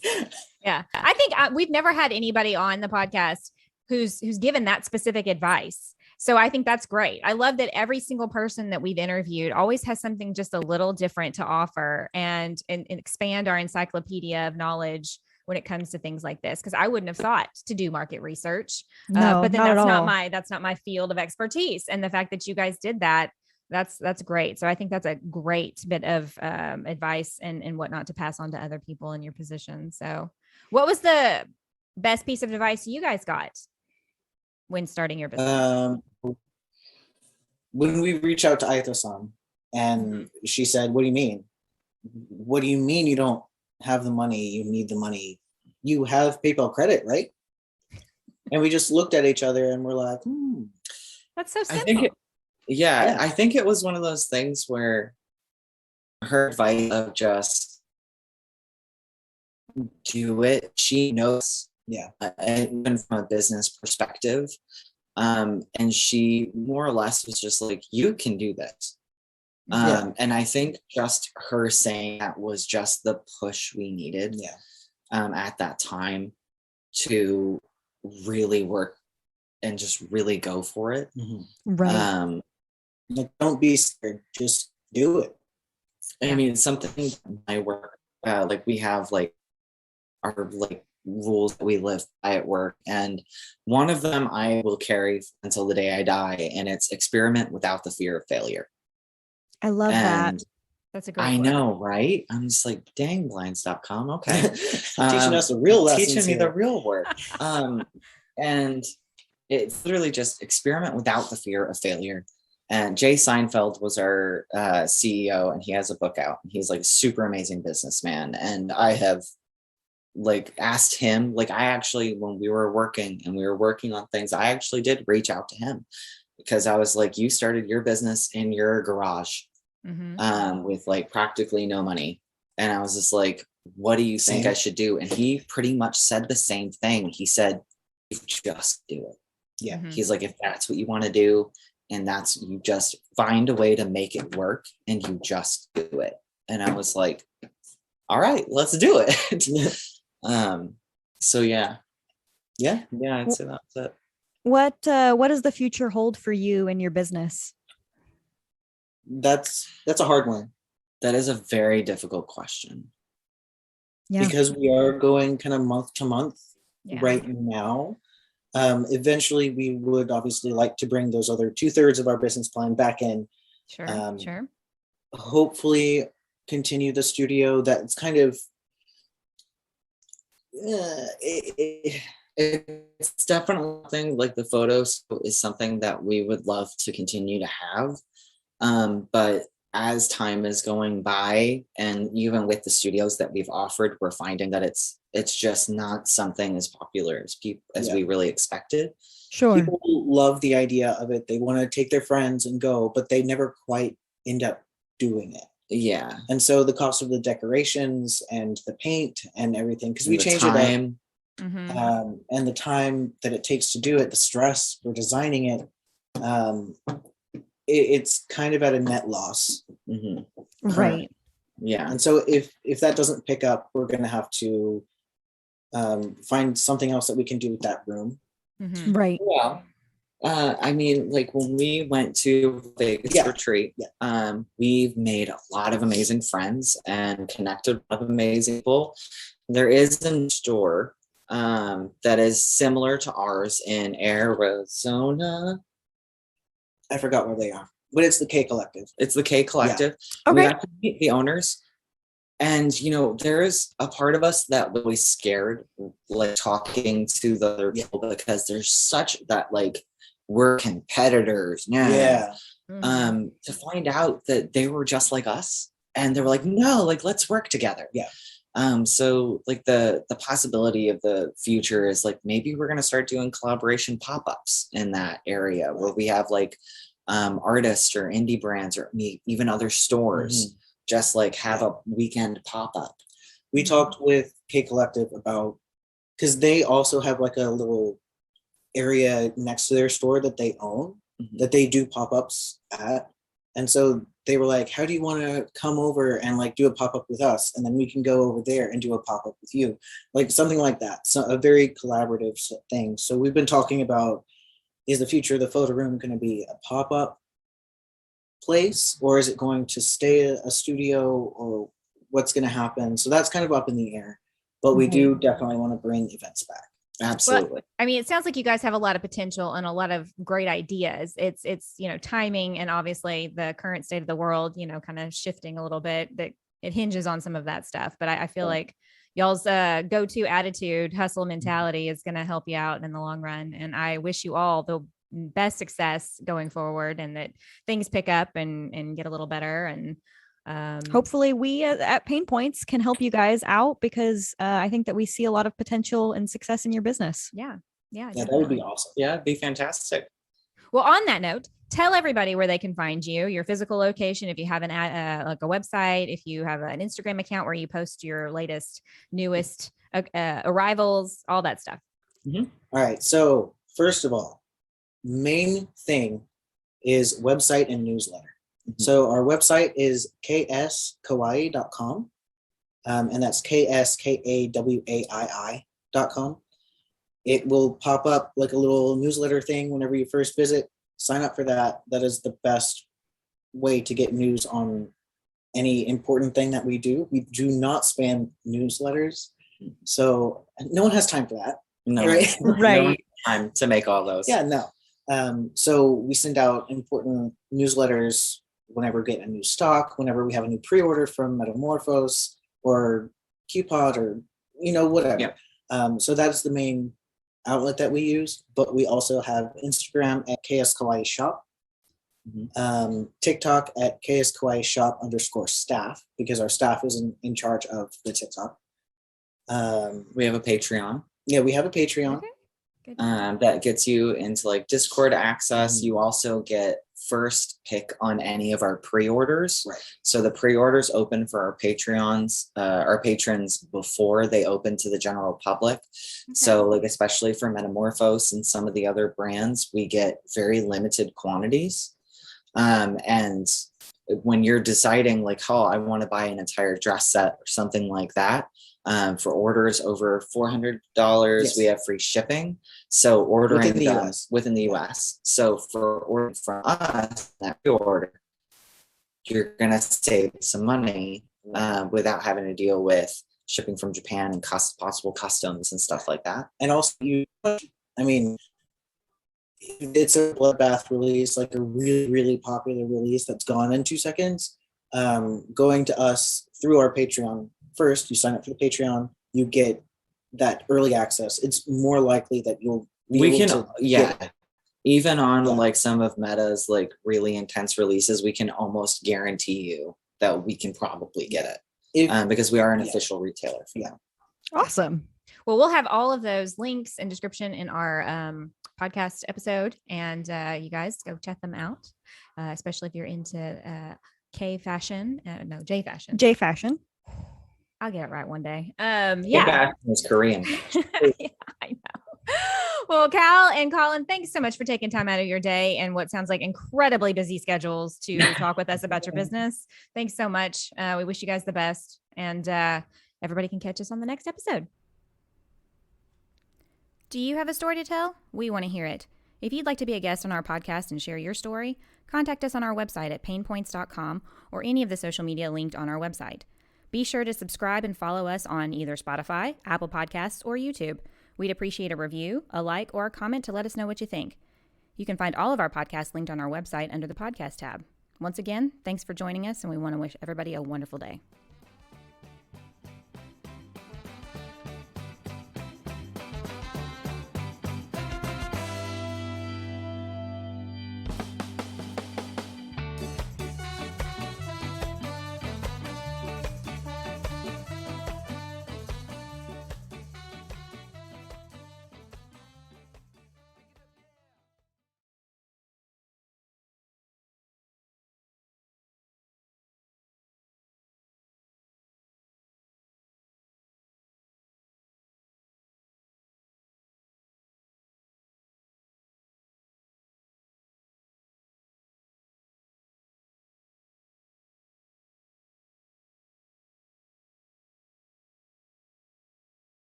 Yeah. I think we've never had anybody on the podcast who's given that specific advice. So I think that's great. I love that every single person that we've interviewed always has something just a little different to offer and expand our encyclopedia of knowledge when it comes to things like this. Cause I wouldn't have thought to do market research, but then that's not my field of expertise. And the fact that you guys did that, that's great. So I think that's a great bit of advice and whatnot to pass on to other people in your position. So what was the best piece of advice you guys got when starting your business? When we reach out to Aito-san and she said, what do you mean? What do you mean you don't have the money? You need the money. You have PayPal credit, right? And we just looked at each other and we're like, That's so simple. I think it was one of those things where her advice of just do it, she knows, even from a business perspective. And she more or less was just like, you can do this. And I think just her saying that was just the push we needed at that time to really work and just really go for it. Right. Like, don't be scared, just do it. I mean, something my work, like we have like our like rules that we live by at work, and one of them I will carry until the day I die, and it's experiment without the fear of failure. I love that. That's a great I word. know, right? I'm just like, dang, blinds.com. Okay. Teaching us the real lessons. Teaching me the real work. And it's literally just experiment without the fear of failure. And Jay Seinfeld was our CEO, and he has a book out. He's like a super amazing businessman. And I have like asked him, like I actually, when we were working on things, I actually did reach out to him because I was like, you started your business in your garage with like practically no money. And I was just like, what do you think I should do? And he pretty much said the same thing. He said, you just do it. Yeah. He's like, if that's what you want to do, and that's, you just find a way to make it work and you just do it. And I was like, all right, let's do it. So yeah, I'd say that's it. What does the future hold for you and your business? That's a hard one. That is a very difficult question. Yeah. Because we are going kind of month to month right now. Eventually we would obviously like to bring those other 2/3 of our business plan back in. Sure. Hopefully continue the studio. That's kind of it's definitely something like the photos is something that we would love to continue to have. But as time is going by, and even with the studios that we've offered, we're finding that it's just not something as popular as we really expected. Sure. People love the idea of it. They want to take their friends and go, but they never quite end up doing it. Yeah. And so the cost of the decorations and the paint and everything, because we change it up, and the time that it takes to do it, the stress for designing it, it's kind of at a net loss. Right. Yeah. And so if that doesn't pick up, we're going to have to find something else that we can do with that room. Right. Well, I mean, like when we went to Vegas retreat, we've made a lot of amazing friends and connected with amazing people. There is a store that is similar to ours in Arizona. I forgot where they are, but it's the K Collective. It's the K Collective. Yeah. Okay. We got to meet the owners. And, you know, there is a part of us that was scared, like talking to the other people, because there's such that, like, we're competitors now. Yeah. To find out that they were just like us, and they were like, no, like, let's work together. Yeah. So like the possibility of the future is like, maybe we're going to start doing collaboration pop-ups in that area where we have like artists or indie brands or even other stores just like have a weekend pop-up. We talked with K Collective about, because they also have like a little area next to their store that they own, that they do pop-ups at. And so they were like, how do you want to come over and like do a pop-up with us? And then we can go over there and do a pop-up with you. Like something like that. So a very collaborative thing. So we've been talking about, is the future of the photo room going to be a pop-up place, or is it going to stay a studio, or what's going to happen? So that's kind of up in the air, but we do definitely want to bring events back. Absolutely. Well, I mean, it sounds like you guys have a lot of potential and a lot of great ideas. It's, you know, timing and obviously the current state of the world, you know, kind of shifting a little bit, that it hinges on some of that stuff. But I feel like y'all's go-to attitude, hustle mentality is going to help you out in the long run. And I wish you all the best success going forward, and that things pick up and get a little better. And hopefully we at PaynePoints can help you guys out, because I think that we see a lot of potential and success in your business. Yeah, that would be awesome. Yeah, it'd be fantastic. Well, on that note, tell everybody where they can find you, your physical location, if you have like a website, if you have an Instagram account where you post your latest, newest arrivals, all that stuff. All right. So first of all, main thing is website and newsletter. So our website is kskawaii.com, and that's kskawaii.com. It will pop up like a little newsletter thing whenever you first visit. Sign up for that. That is the best way to get news on any important thing that we do. We do not spam newsletters, so no one has time for that. No, right? No one has time to make all those. Yeah, no. So we send out important newsletters whenever we get a new stock, whenever we have a new pre-order from Metamorphose or Qpod or, you know, whatever. Yeah. So that's the main outlet that we use, but we also have Instagram at KS Kawaii Shop, TikTok at KS Kawaii Shop _staff, because our staff is in charge of the TikTok. We have a Patreon. Yeah, we have a Patreon. Okay. Good. That gets you into like Discord access. You also get first pick on any of our pre-orders. Right. So the pre-orders open for our our patrons before they open to the general public. Okay. So like, especially for Metamorphose and some of the other brands, we get very limited quantities. And when you're deciding like, oh, I want to buy an entire dress set or something like that, for orders over $400, we have free shipping. So ordering within the US. So for ordering from us, that order, you're gonna save some money without having to deal with shipping from Japan and possible customs and stuff like that. And also, it's a bloodbath release, like a really, really popular release that's gone in 2 seconds. Going to us through our Patreon. First, you sign up for the Patreon, you get that early access. It's more likely that you'll be able to get Even on like some of Meta's like really intense releases, we can almost guarantee you that we can probably get it because we are an official retailer for them. Awesome. Well, we'll have all of those links and description in our podcast episode, and you guys go check them out, especially if you're into J fashion. J fashion. I'll get it right one day. J-fashion is Korean. Yeah, I know. Well, Kal and Collin, thanks so much for taking time out of your day and what sounds like incredibly busy schedules to talk with us about your business. Thanks so much. We wish you guys the best, and everybody can catch us on the next episode. Do you have a story to tell? We want to hear it. If you'd like to be a guest on our podcast and share your story, contact us on our website at PaynePoints.com or any of the social media linked on our website. Be sure to subscribe and follow us on either Spotify, Apple Podcasts, or YouTube. We'd appreciate a review, a like, or a comment to let us know what you think. You can find all of our podcasts linked on our website under the podcast tab. Once again, thanks for joining us, and we want to wish everybody a wonderful day.